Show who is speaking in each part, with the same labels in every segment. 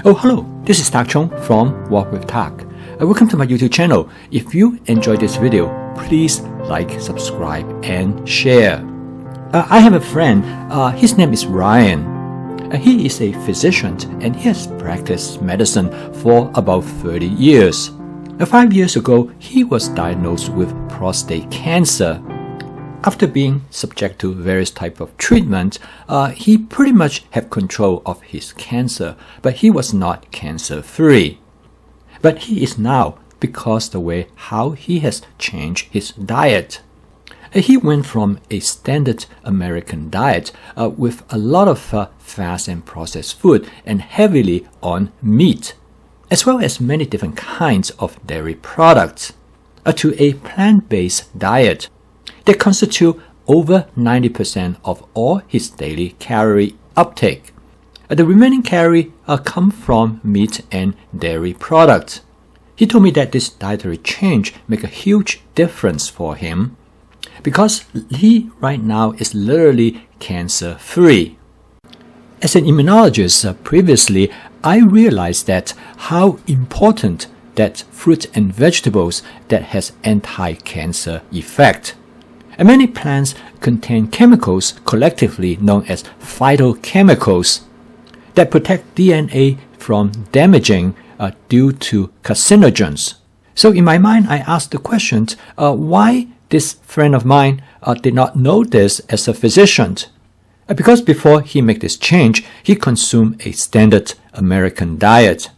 Speaker 1: Oh, hello, this is Tak Chong from Walk with Tak. Welcome to my YouTube channel. If you enjoyed this video, please like, subscribe, and share. I have a friend, his name is Ryan. He is a physician and he has practiced medicine for about 30 years. 5 years ago, he was diagnosed with prostate cancer. After being subject to various types of treatment, he pretty much had control of his cancer, but he was not cancer-free. But he is now because the way how he has changed his diet. He went from a standard American diet with a lot of fast and processed food and heavily on meat, as well as many different kinds of dairy products, to a plant-based diet that constitute over 90% of all his daily calorie uptake. The remaining calorie come from meat and dairy products. He told me that this dietary change make a huge difference for him because he right now is literally cancer-free. As an immunologist previously, I realized that how important that fruit and vegetables that has anti-cancer effect. And many plants contain chemicals collectively known as phytochemicals that protect DNA from damaging due to carcinogens. So in my mind, I asked the question, why this friend of mine did not know this as a physician? Because before he made this change, he consumed a standard American diet,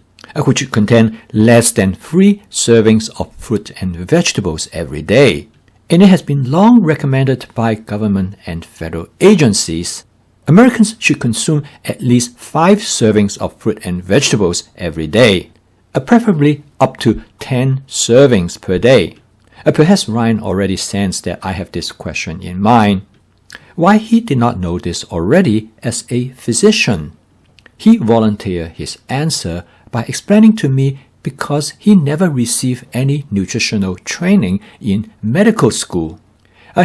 Speaker 1: which contained less than 3 servings of fruit and vegetables every day. And it has been long recommended by government and federal agencies. Americans should consume at least 5 servings of fruit and vegetables every day, preferably up to 10 servings per day. Perhaps Ryan already sensed that I have this question in mind. Why he did not know this already as a physician? He volunteered his answer by explaining to me because he never received any nutritional training in medical school.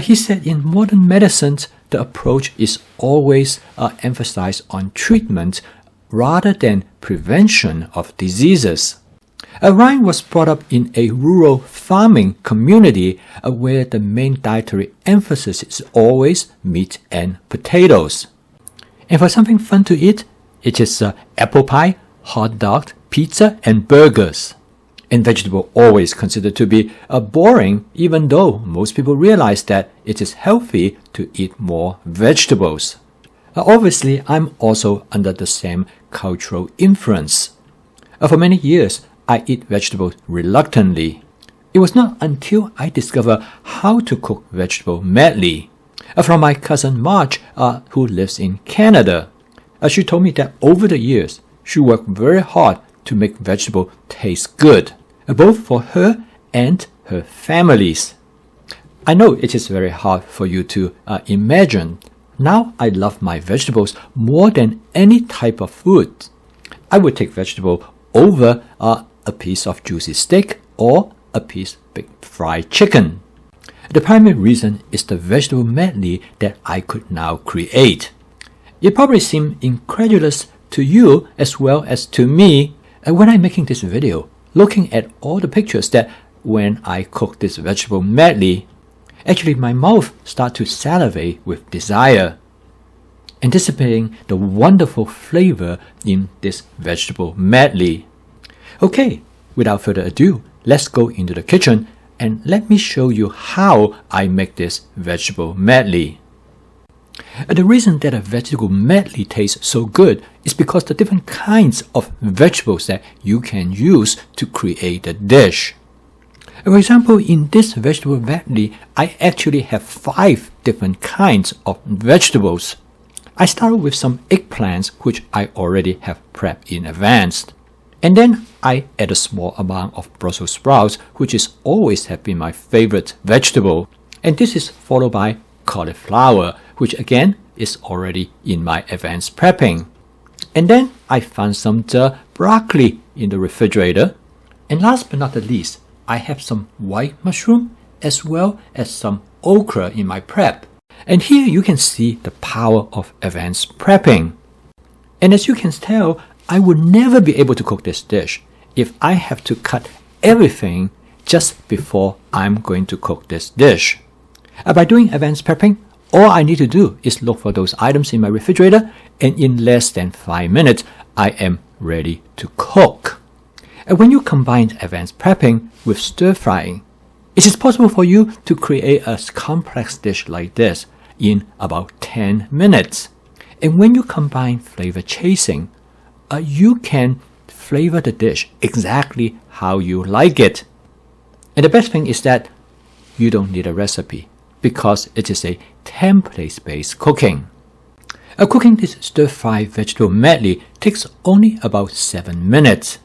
Speaker 1: He said in modern medicine, the approach is always emphasized on treatment rather than prevention of diseases. Ryan was brought up in a rural farming community where the main dietary emphasis is always meat and potatoes. And for something fun to eat, it is apple pie, hot dog, pizza, and burgers. And vegetable always considered to be boring, even though most people realize that it is healthy to eat more vegetables. Obviously, I'm also under the same cultural influence. For many years, I eat vegetables reluctantly. It was not until I discovered how to cook vegetable medley from my cousin Marge, who lives in Canada. She told me that over the years, she worked very hard to make vegetable taste good, both for her and her families. I know it is very hard for you to imagine. Now I love my vegetables more than any type of food. I would take vegetable over a piece of juicy steak or a piece of big fried chicken. The primary reason is the vegetable medley that I could now create. It probably seems incredulous to you as well as to me when I'm making this video, looking at all the pictures that when I cook this vegetable medley, actually my mouth starts to salivate with desire, anticipating the wonderful flavor in this vegetable medley. Okay, without further ado, let's go into the kitchen and let me show you how I make this vegetable medley. The reason that a vegetable medley tastes so good is because the different kinds of vegetables that you can use to create the dish. For example, in this vegetable medley, I actually have 5 different kinds of vegetables. I started with some eggplants, which I already have prepped in advance. And then I add a small amount of Brussels sprouts, which is always have been my favorite vegetable. And this is followed by cauliflower, which again is already in my advanced prepping. And then I found some broccoli in the refrigerator. And last but not the least, I have some white mushroom as well as some okra in my prep. And here you can see the power of advanced prepping. And as you can tell, I would never be able to cook this dish if I have to cut everything just before I'm going to cook this dish. By doing advanced prepping, all I need to do is look for those items in my refrigerator, and in less than 5 minutes, I am ready to cook. And when you combine advanced prepping with stir frying, it is possible for you to create a complex dish like this in about 10 minutes. And when you combine flavor chasing, you can flavor the dish exactly how you like it. And the best thing is that you don't need a recipe because it is a template-based cooking. Cooking this stir-fried vegetable medley takes only about 7 minutes.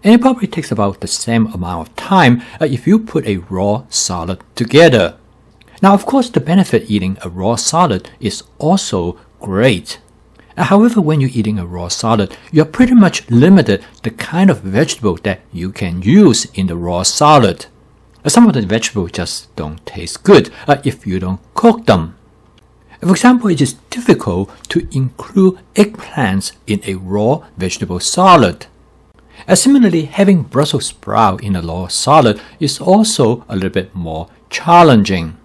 Speaker 1: And it probably takes about the same amount of time if you put a raw salad together. Now, of course, the benefit eating a raw salad is also great. However, when you're eating a raw salad, you're pretty much limited the kind of vegetable that you can use in the raw salad. Some of the vegetables just don't taste good if you don't cook them. For example, it is difficult to include eggplants in a raw vegetable salad. Similarly, having Brussels sprout in a raw salad is also a little bit more challenging.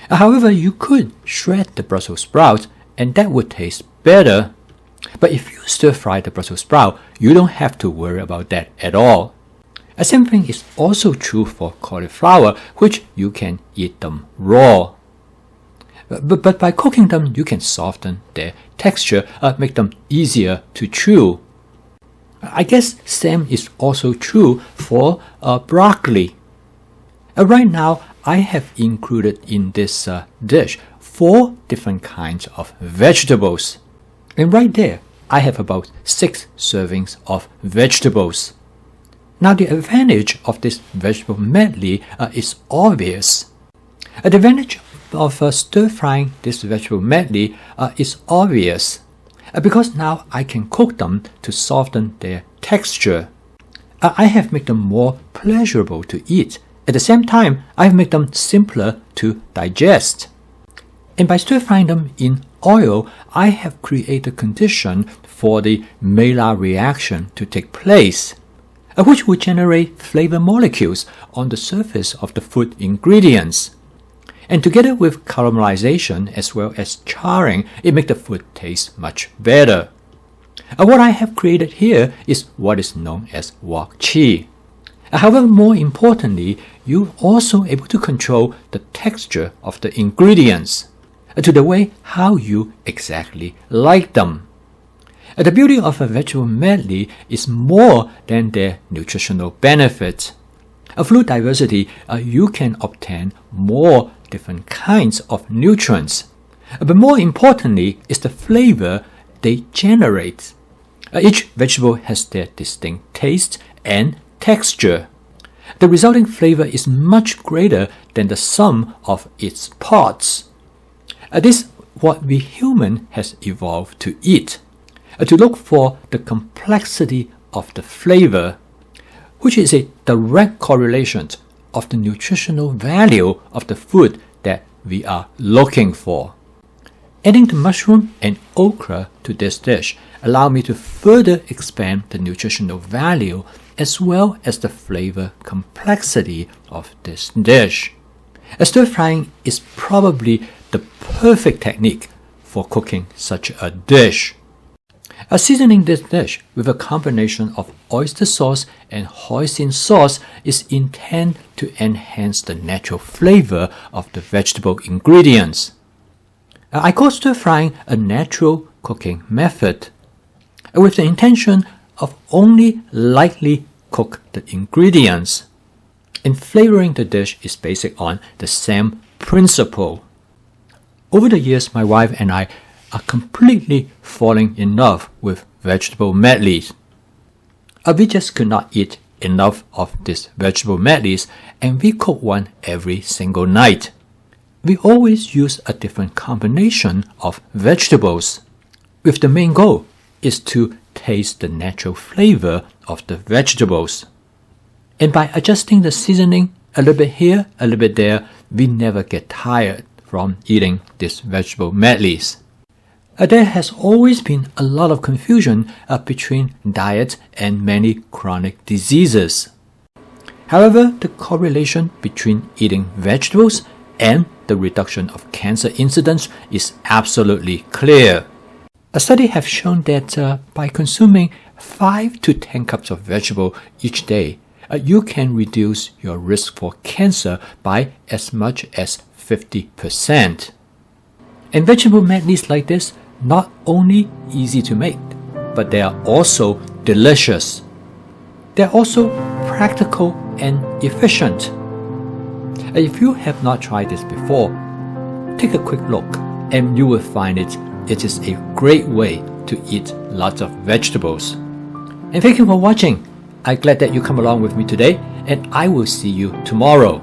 Speaker 1: However, you could shred the Brussels sprouts and that would taste better. But if you stir fry the Brussels sprout, you don't have to worry about that at all. The same thing is also true for cauliflower, which you can eat them raw. But by cooking them, you can soften their texture, make them easier to chew. I guess same is also true for broccoli. Right now, I have included in this dish 4 different kinds of vegetables. And right there, I have about 6 servings of vegetables. Now, the advantage of this vegetable medley is obvious. The advantage of stir-frying this vegetable medley is obvious because now I can cook them to soften their texture. I have made them more pleasurable to eat. At the same time, I have made them simpler to digest. And by stir-frying them in oil, I have created a condition for the Maillard reaction to take place, which will generate flavor molecules on the surface of the food ingredients. And together with caramelization as well as charring, it makes the food taste much better. What I have created here is what is known as wok chi. However, more importantly, you're also able to control the texture of the ingredients to the way how you exactly like them. The beauty of a vegetable medley is more than their nutritional benefits. Through diversity, you can obtain more different kinds of nutrients. But more importantly is the flavor they generate. Each vegetable has their distinct taste and texture. The resulting flavor is much greater than the sum of its parts. This is what we human has evolved to eat, to look for the complexity of the flavor, which is a direct correlation of the nutritional value of the food that we are looking for. Adding the mushroom and okra to this dish allow me to further expand the nutritional value as well as the flavor complexity of this dish. Stir-frying is probably the perfect technique for cooking such a dish. Seasoning this dish with a combination of oyster sauce and hoisin sauce is intended to enhance the natural flavor of the vegetable ingredients. I call stir-frying a natural cooking method, with the intention of only lightly cook the ingredients. And flavoring the dish is based on the same principle. Over the years, my wife and I are completely falling in love with vegetable medleys. We just could not eat enough of these vegetable medleys, and we cook one every single night. We always use a different combination of vegetables, with the main goal is to taste the natural flavor of the vegetables. And by adjusting the seasoning a little bit here, a little bit there, we never get tired from eating these vegetable medleys. There has always been a lot of confusion between diet and many chronic diseases. However, the correlation between eating vegetables and the reduction of cancer incidence is absolutely clear. A study has shown that by consuming 5 to 10 cups of vegetable each day, you can reduce your risk for cancer by as much as 50%. And vegetable medleys like this not only easy to make, but they are also delicious. They're also practical and efficient. If you have not tried this before, take a quick look and you will find it is a great way to eat lots of vegetables. And thank you for watching. I'm glad that you come along with me today, and I will see you tomorrow.